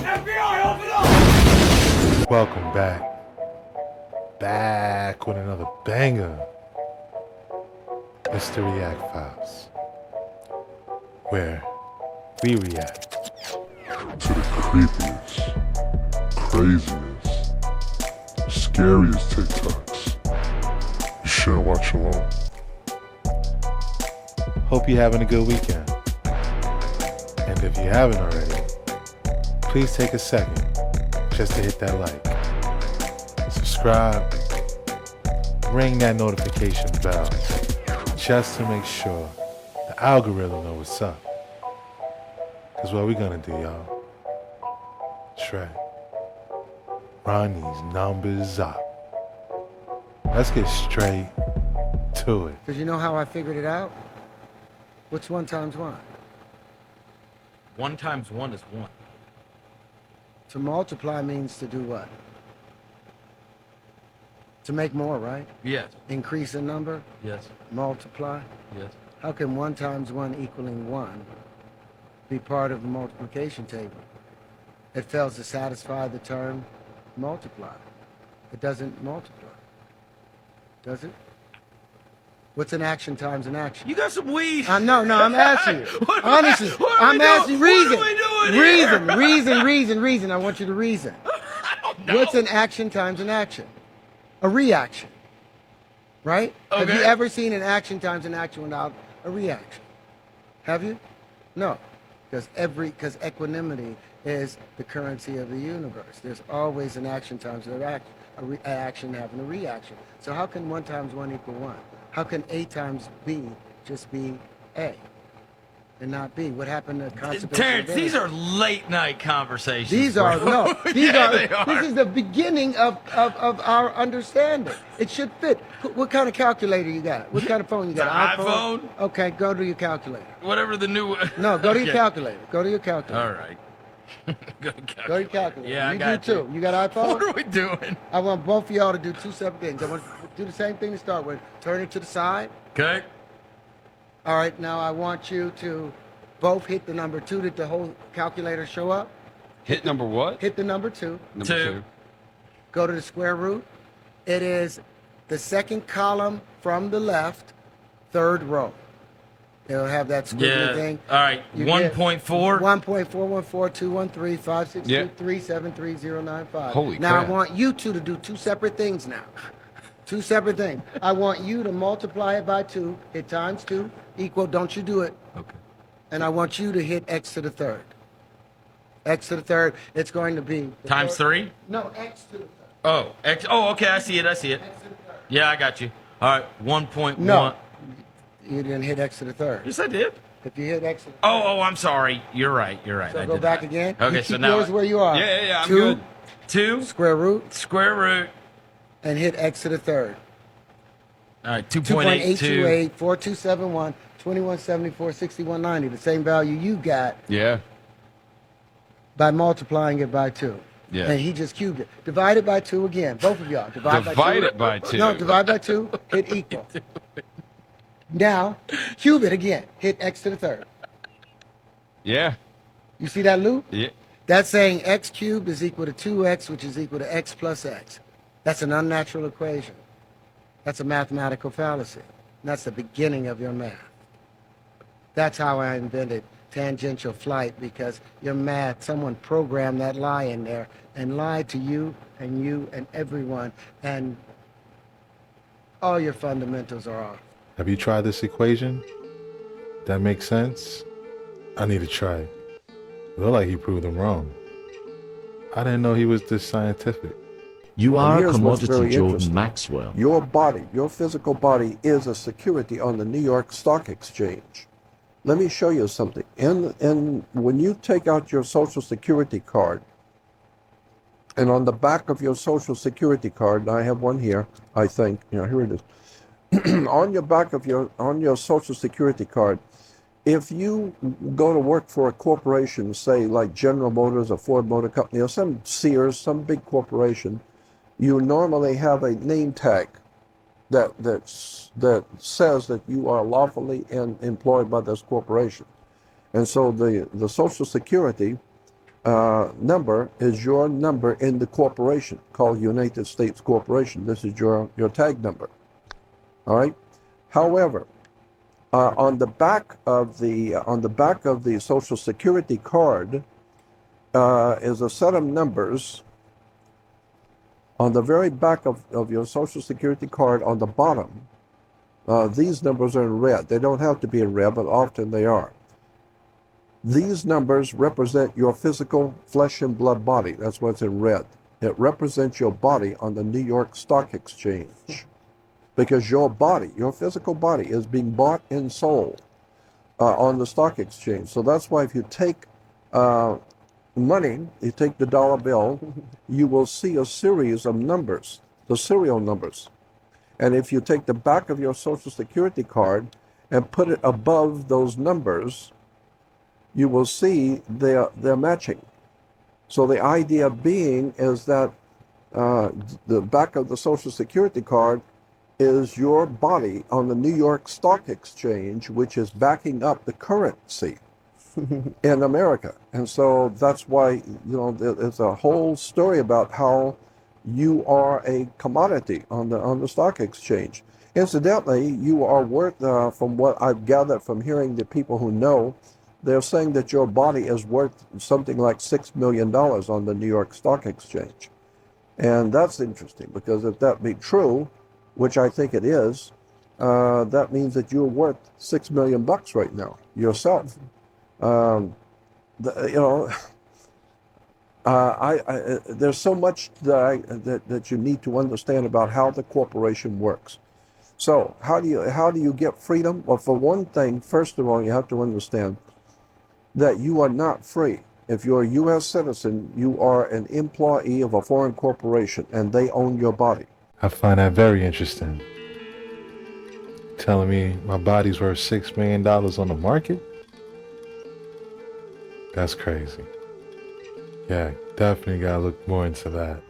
FBI, open up! Welcome back. Back with another banger. It's the React Files, where we react to the creepiest, craziest, scariest TikToks. You shouldn't watch alone. Hope you're having a good weekend. And if you haven't already, please take a second just to hit that like, subscribe, ring that notification bell, just to make sure the algorithm knows what's up. Because what we gonna do, y'all? Trey, run these numbers up. Let's get straight to it. Because you know how I figured it out? What's 1 times 1? 1 times 1 is 1. To multiply means to do what? To make more, right? Yes. Increase in number, Yes. multiply. Yes. How can 1 times 1 equaling 1 be part of the multiplication table? It fails to satisfy the term multiply. It doesn't multiply. Does it? What's an action times an action? You got some weed. No, I'm asking you. What Honestly, what are I'm we asking doing? reason. What are we doing here? Reason. I want you to reason. I don't know. What's an action times an action? A reaction. Right? Have you Okay. ever seen an action times an action without a reaction? Have you? No. Because equanimity is the currency of the universe. There's always an action times an action, an action having a reaction. So how can 1 times 1 equal 1? How can A times B just be A and not B? What happened to conservation? Terrence, these are late night conversations. These are bro. these Yeah, are. they are. This is the beginning of our understanding. It should fit. What kind of calculator you got? What kind of phone you got? It's an iPhone. Okay, go to your calculator. Whatever the new. No, go to your Okay. calculator. Go to your calculator. All right. Go to Go to your calculator. Yeah, I you got do too. You got iPhone? What are we doing? I want both of y'all to do 2 separate things. I want you to do the same thing to start with. Turn it to the side. Okay. All right, now I want you to both hit the number 2. Did the whole calculator show up? Hit number what? Hit the number 2. Number Two. 2. Go to the square root. It is the second column from the left, 3rd row. It'll have that squiggly Yeah. thing. All right. You get 1.4. 1.414213562373095. Holy now crap. I want you two to do 2 separate things now. 2 separate things. I want you to multiply it by 2, hit times 2, equal, don't you do it. Okay. And I want you to hit x to the 3rd. X to the 3rd, it's going to be... the Times 3rd 3. No, x to the 3rd. Oh, X. Oh, okay. I see it. X to the 3rd. Yeah, I got you. All right. 1.1. No. You didn't hit x to the 3rd. Yes, I did. If you hit x to the 3rd... Oh, I'm sorry. You're right. So I go did back that. again. Okay, You so keep now yours where you are. Yeah, I'm 2, good. 2 square root, square root. and hit x to the 3rd. All right. 2.82. 2.828, 4271, 2174, 6190. The same value you got Yeah. by multiplying it by 2. Yeah. And he just cubed it. Divide it by 2 again. Both of y'all. Divide Divide it by 2. No, divide by 2. Hit equal. Now, cube it again. Hit x to the 3rd. Yeah. You see that loop? Yeah. That's saying x cubed is equal to 2x, which is equal to x plus x. That's an unnatural equation. That's a mathematical fallacy. And that's the beginning of your math. That's how I invented tangential flight, because your math, someone programmed that lie in there and lied to you and everyone, and all your fundamentals are off. Have you tried this equation? That makes sense? I need to try it. Look like he proved him wrong. I didn't know he was this scientific. You And are a here's what's commodity, very Jordan interesting. Maxwell. Your body, your physical body, is a security on the New York Stock Exchange. Let me show you something. When you take out your Social Security card, and on the back of your Social Security card, and I have one here, I think, here it is. On your back of your Social Security card, if you go to work for a corporation, say like General Motors or Ford Motor Company or some Sears, some big corporation, you normally have a name tag that says that you are lawfully employed by this corporation. And so the Social Security number is your number in the corporation called United States Corporation. This is your tag number. All right. However, on the back of the Social Security card is a set of numbers. On the very back of your Social Security card, on the bottom, these numbers are in red. They don't have to be in red, but often they are. These numbers represent your physical flesh and blood body. That's what's in red. It represents your body on the New York Stock Exchange, because your body, your physical body, is being bought and sold on the stock exchange. So that's why if you take money, you take the dollar bill, you will see a series of numbers, the serial numbers. And if you take the back of your Social Security card and put it above those numbers, you will see they're matching. So the idea being is that the back of the Social Security card is your body on the New York Stock Exchange, which is backing up the currency in America. And so that's why, there's a whole story about how you are a commodity on the stock exchange. Incidentally, you are worth, from what I've gathered from hearing the people who know, they're saying that your body is worth something like $6 million on the New York Stock Exchange. And that's interesting, because if that be true, which I think it is, that means that you're worth $6 million right now yourself. There's so much that you need to understand about how the corporation works. So how do you get freedom? Well, for one thing, first of all, you have to understand that you are not free. If you're a U.S. citizen, you are an employee of a foreign corporation, and they own your body. I find that very interesting. Telling me my body's worth $6 million on the market? That's crazy. Yeah, definitely gotta look more into that.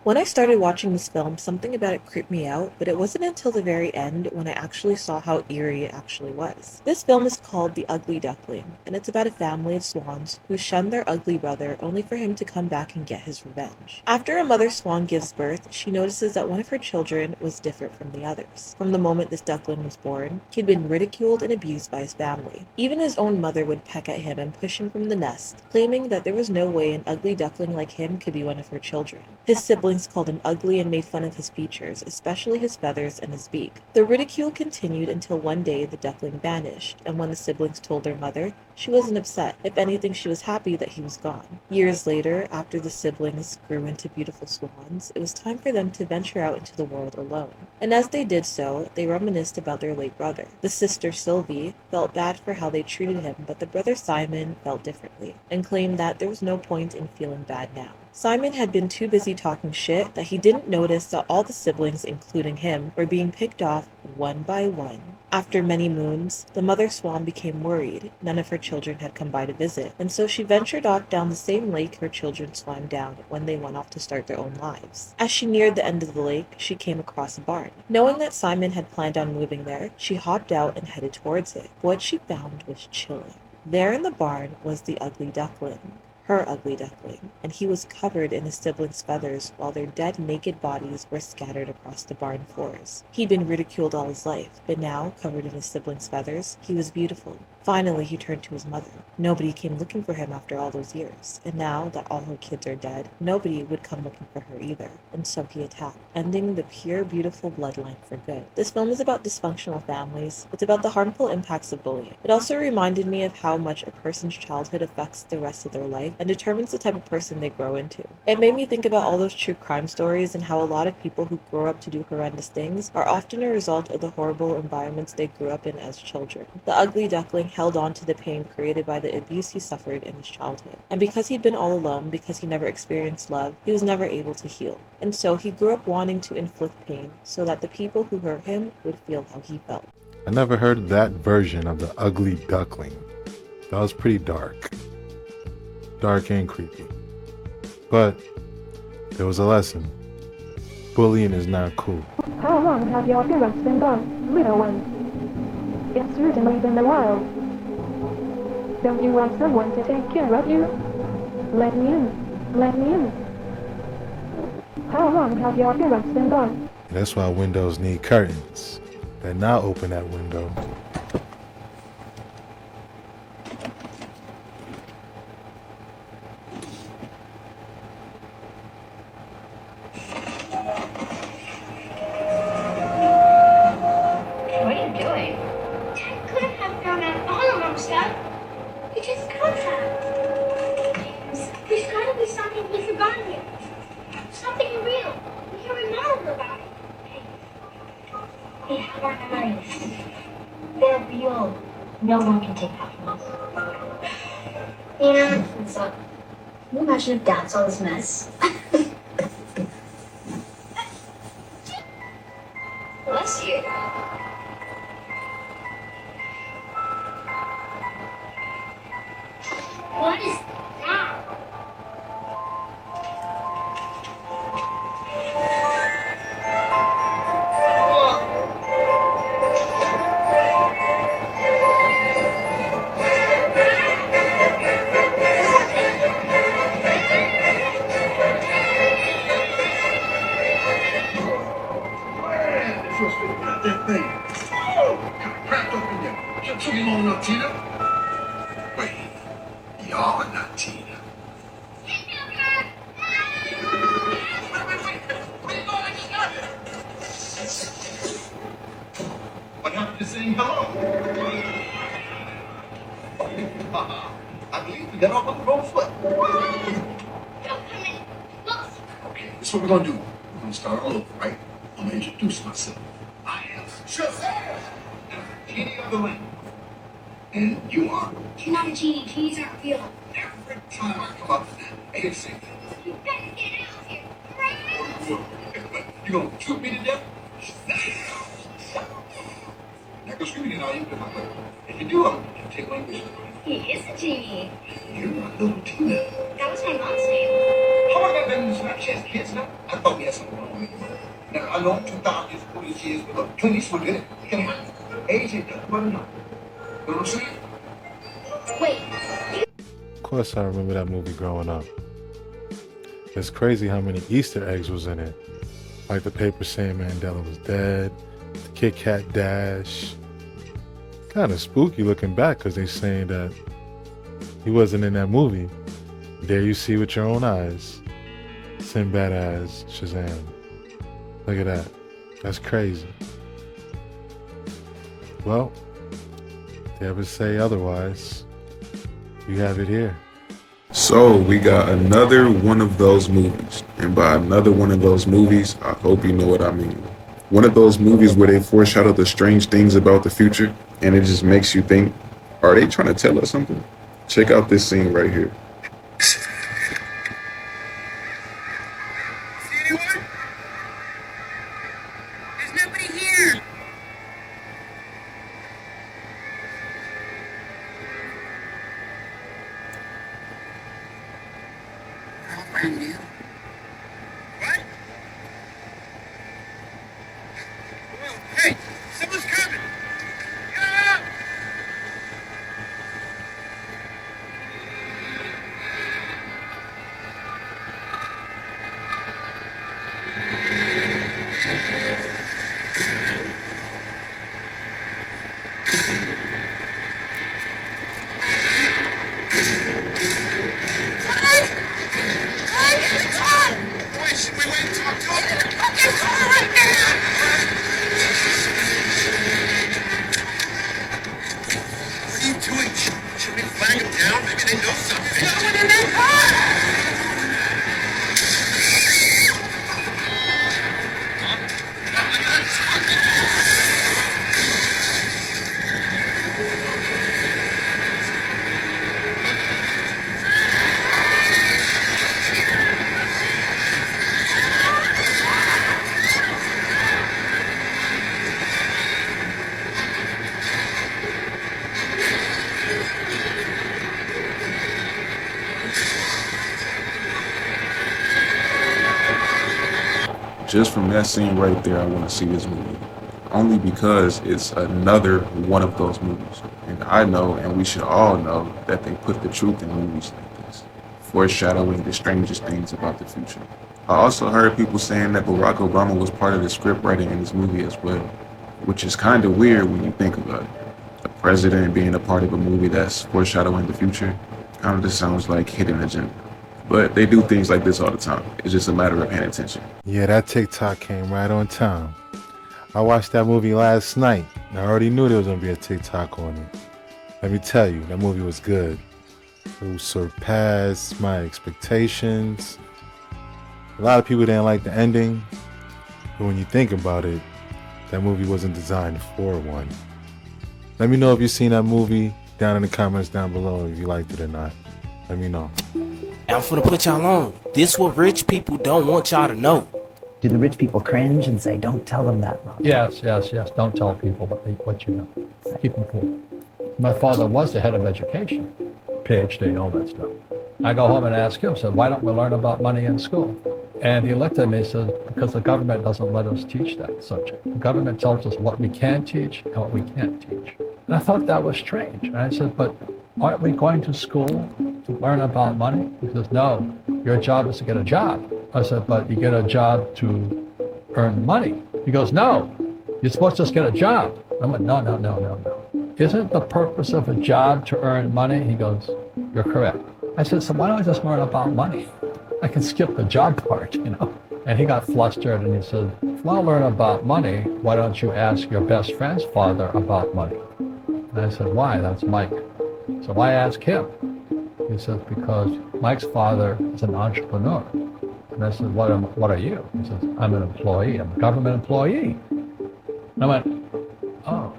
When I started watching this film, something about it creeped me out, but it wasn't until the very end when I actually saw how eerie it actually was. This film is called The Ugly Duckling, and it's about a family of swans who shun their ugly brother only for him to come back and get his revenge. After a mother swan gives birth, she notices that one of her children was different from the others. From the moment this duckling was born, he'd been ridiculed and abused by his family. Even his own mother would peck at him and push him from the nest, claiming that there was no way an ugly duckling like him could be one of her children. His siblings called him ugly and made fun of his features, especially his feathers and his beak. The ridicule continued until one day the duckling vanished, and when the siblings told their mother, she wasn't upset. If anything, she was happy that he was gone. Years later, after the siblings grew into beautiful swans, it was time for them to venture out into the world alone. And as they did so, they reminisced about their late brother. The sister Sylvie felt bad for how they treated him, but the brother Simon felt differently, and claimed that there was no point in feeling bad now. Simon had been too busy talking shit that he didn't notice that all the siblings, including him, were being picked off one by one. After many moons, the mother swan became worried. None of her children had come by to visit, and so she ventured off down the same lake her children swam down when they went off to start their own lives. As she neared the end of the lake, she came across a barn. Knowing that Simon had planned on moving there, she hopped out and headed towards it. What she found was chilling. There in the barn was the ugly duckling. Her ugly duckling, and he was covered in his siblings' feathers while their dead, naked bodies were scattered across the barn floors. He'd been ridiculed all his life, but now, covered in his siblings' feathers, he was beautiful. Finally, he turned to his mother. Nobody came looking for him after all those years, and now that all her kids are dead, nobody would come looking for her either, and so he attacked, ending the pure, beautiful bloodline for good. This film is about dysfunctional families. It's about the harmful impacts of bullying. It also reminded me of how much a person's childhood affects the rest of their life and determines the type of person they grow into. It made me think about all those true crime stories and how a lot of people who grow up to do horrendous things are often a result of the horrible environments they grew up in as children. The ugly duckling held on to the pain created by the abuse he suffered in his childhood. And because he'd been all alone, because he never experienced love, he was never able to heal. And so he grew up wanting to inflict pain so that the people who hurt him would feel how he felt. I never heard that version of the ugly duckling. That was pretty dark. Dark and creepy. But there was a lesson. Bullying is not cool. How long have your parents been gone, little one? It's certainly been a while. Don't you want someone to take care of you? Let me in. Let me in. How long have your parents been gone? That's why windows need curtains. Then now open that window. What are you doing? Dad could have thrown out all of our stuff. He just could have. There's gotta be something we forgot here. Something real. We can remember about it. We have our memories. They're real. No one can take that from us. So, can you imagine if Dad saw this mess? Bless you. What is that? That thing. Cracked open there. You took him on up, Tina. Wait, you're not Tina. Wait. Where you going? I just got here. What happened to saying hello? I believe we got off on the wrong foot. Don't come in. Look. Okay, this is what we're gonna do. We're gonna start all over, right? I'm gonna introduce myself. I am Shazam! Genie of the Lake. And you are? You're not a genie. Genies aren't real. Every time I come up to that, I say, You better get out of here. Right? you gonna shoot me to death? Now go screaming and I'll even my way. If you do, I'll take my wish. He is a genie. You're a little Tina. That was my mom's name. How am I gonna be snap chest kids now? I thought we had something wrong with you. Now, I know 2,000 years, 40 years, but look, Clint Eastwood did it. It can happen. Age ain't nothing but a number. You know what I'm saying? Wait. Of course I remember that movie growing up. It's crazy how many Easter eggs was in it. Like the paper saying Mandela was dead, the Kit Kat Dash. Kind of spooky looking back because they saying that he wasn't in that movie. There you see with your own eyes. Sinbad as Shazam. Look at that. That's crazy. Well, if they ever say otherwise, you have it here. So we got another one of those movies. And by another one of those movies, I hope you know what I mean. One of those movies where they foreshadow the strange things about the future and it just makes you think, are they trying to tell us something? Check out this scene right here. Brand new. What? Well, hey, someone's coming. Get out! Just from that scene right there, I want to see this movie. Only because it's another one of those movies. And I know, and we should all know, that they put the truth in movies like this, foreshadowing the strangest things about the future. I also heard people saying that Barack Obama was part of the script writing in this movie as well, which is kind of weird when you think about it. A president being a part of a movie that's foreshadowing the future kind of just sounds like hidden agenda. But they do things like this all the time. It's just a matter of paying attention. Yeah, that TikTok came right on time. I watched that movie last night, and I already knew there was going to be a TikTok on it. Let me tell you, that movie was good. It surpassed my expectations. A lot of people didn't like the ending, but when you think about it, that movie wasn't designed for one. Let me know if you've seen that movie down in the comments down below, if you liked it or not. Let me know. I'm finna put y'all on. This what rich people don't want y'all to know. Do the rich people cringe and say, don't tell them that? Yes. Don't tell people what you know. Keep them cool. My father was the head of education, PhD, all that stuff. I go home and ask him, said, why don't we learn about money in school? And he looked at me and said, because the government doesn't let us teach that subject. The government tells us what we can teach and what we can't teach. And I thought that was strange. And I said, but aren't we going to school to learn about money? He says, no, your job is to get a job. I said, but you get a job to earn money. He goes, no, you're supposed to just get a job. I went, no. Isn't the purpose of a job to earn money? He goes, you're correct. I said, so why don't I just learn about money? I can skip the job part, you know. And he got flustered and he said, if you want to learn about money, why don't you ask your best friend's father about money? And I said, why? That's Mike. So why ask him? He says, because Mike's father is an entrepreneur. And I said, what are you? He says, I'm an employee. I'm a government employee. And I went, oh,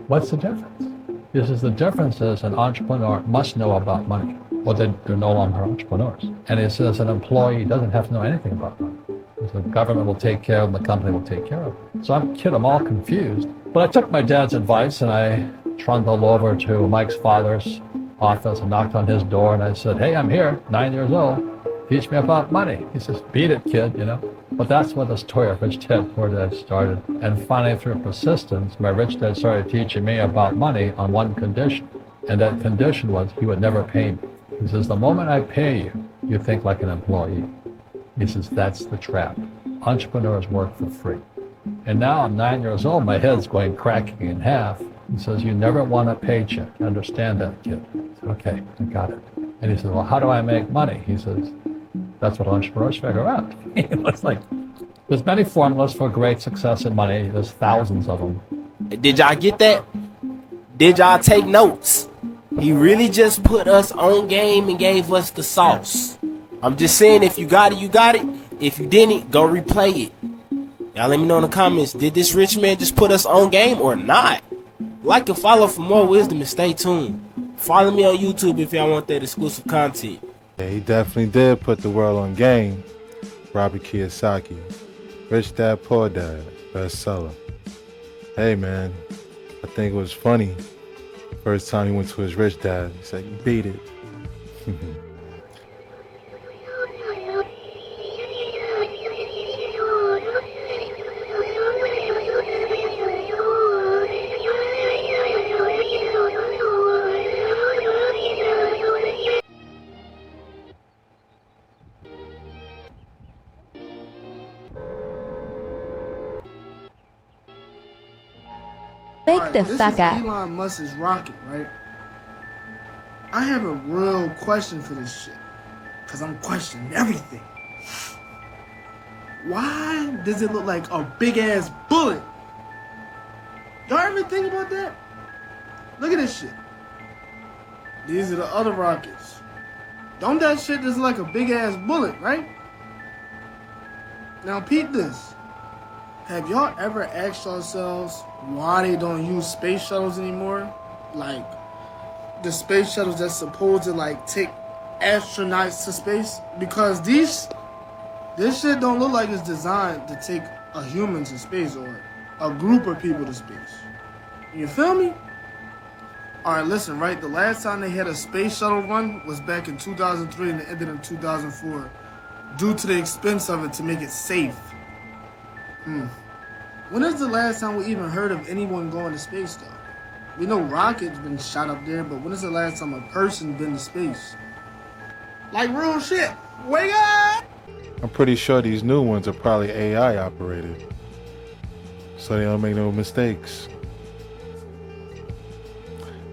what's the difference? He says, the difference is an entrepreneur must know about money, or they're no longer entrepreneurs. And he says an employee doesn't have to know anything about money. The government will take care of them, the company will take care of them. So I'm all confused. But I took my dad's advice and I trundled over to Mike's father's office and knocked on his door and I said, hey, I'm here, 9 years old. Teach me about money. He says, beat it, kid, you know. But that's when the story of Rich Dad Poor Dad started. And finally, through persistence, my rich dad started teaching me about money on one condition. And that condition was he would never pay me. He says, the moment I pay you, you think like an employee. He says, that's the trap. Entrepreneurs work for free. And now I'm 9 years old, my head's going cracking in half. He says, you never want a paycheck. Understand that, kid. I said, okay, I got it. And he says, well, how do I make money? He says, that's what entrepreneurs figure out. It's like, there's many formulas for great success in money. There's thousands of them. Did y'all get that? Did y'all take notes? He really just put us on game and gave us the sauce. I'm just saying, if you got it, you got it. If you didn't, go replay it. Y'all let me know in the comments, did this rich man just put us on game or not? Like and follow for more wisdom and stay tuned. Follow me on YouTube if y'all want that exclusive content. Yeah, he definitely did put the world on game. Robert Kiyosaki. Rich Dad, Poor Dad, bestseller. Hey man, I think it was funny. First time he went to his rich dad, he said, you beat it. Wake the fuck up. Elon Musk's rocket, right? I have a real question for this shit. Because I'm questioning everything. Why does it look like a big ass bullet? Y'all ever think about that? Look at this shit. These are the other rockets. Don't that shit just like a big ass bullet, right? Now peep this. Have y'all ever asked yourselves why they don't use space shuttles anymore? Like the space shuttles that's supposed to like take astronauts to space? Because this shit don't look like it's designed to take a human to space or a group of people to space. You feel me? Alright, listen, right? The last time they had a space shuttle run was back in 2003 and it ended in 2004 due to the expense of it to make it safe. When is the last time we even heard of anyone going to space, though? We know rockets been shot up there, but when is the last time a person been to space? Like real shit. Wake up! I'm pretty sure these new ones are probably AI operated, so they don't make no mistakes.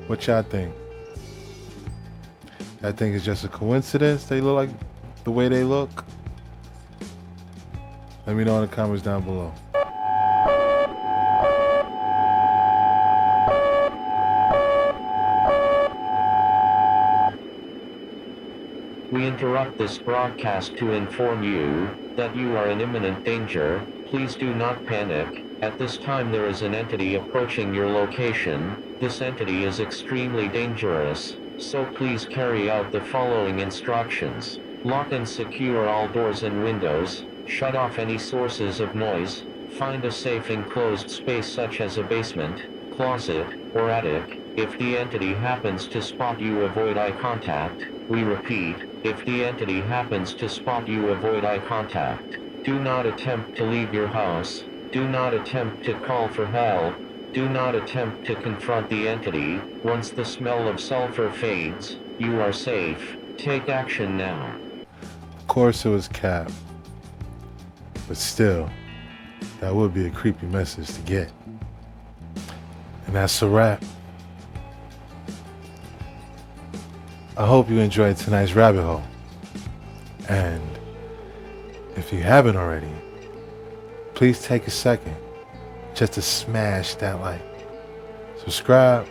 What y'all think? I think it's just a coincidence they look like the way they look? Let me know in the comments down below. We interrupt this broadcast to inform you that you are in imminent danger. Please do not panic. At this time there is an entity approaching your location. This entity is extremely dangerous, so please carry out the following instructions. Lock and secure all doors and windows. Shut off any sources of noise. Find a safe enclosed space such as a basement, closet, or attic. If the entity happens to spot you, avoid eye contact. We repeat, if the entity happens to spot you, avoid eye contact. Do not attempt to leave your house. Do not attempt to call for help. Do not attempt to confront the entity. Once the smell of sulfur fades, you are safe. Take action now. Of course it was Cap, but still, that would be a creepy message to get. And that's a wrap. I hope you enjoyed tonight's rabbit hole. And if you haven't already, please take a second just to smash that like, subscribe,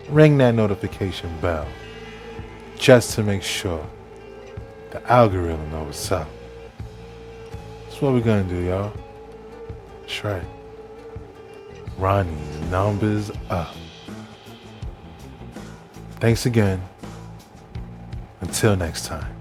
ring that notification bell, just to make sure the algorithm knows what's up. That's what we're gonna do, y'all. That's right. Ronnie's numbers up. Thanks again. Until next time.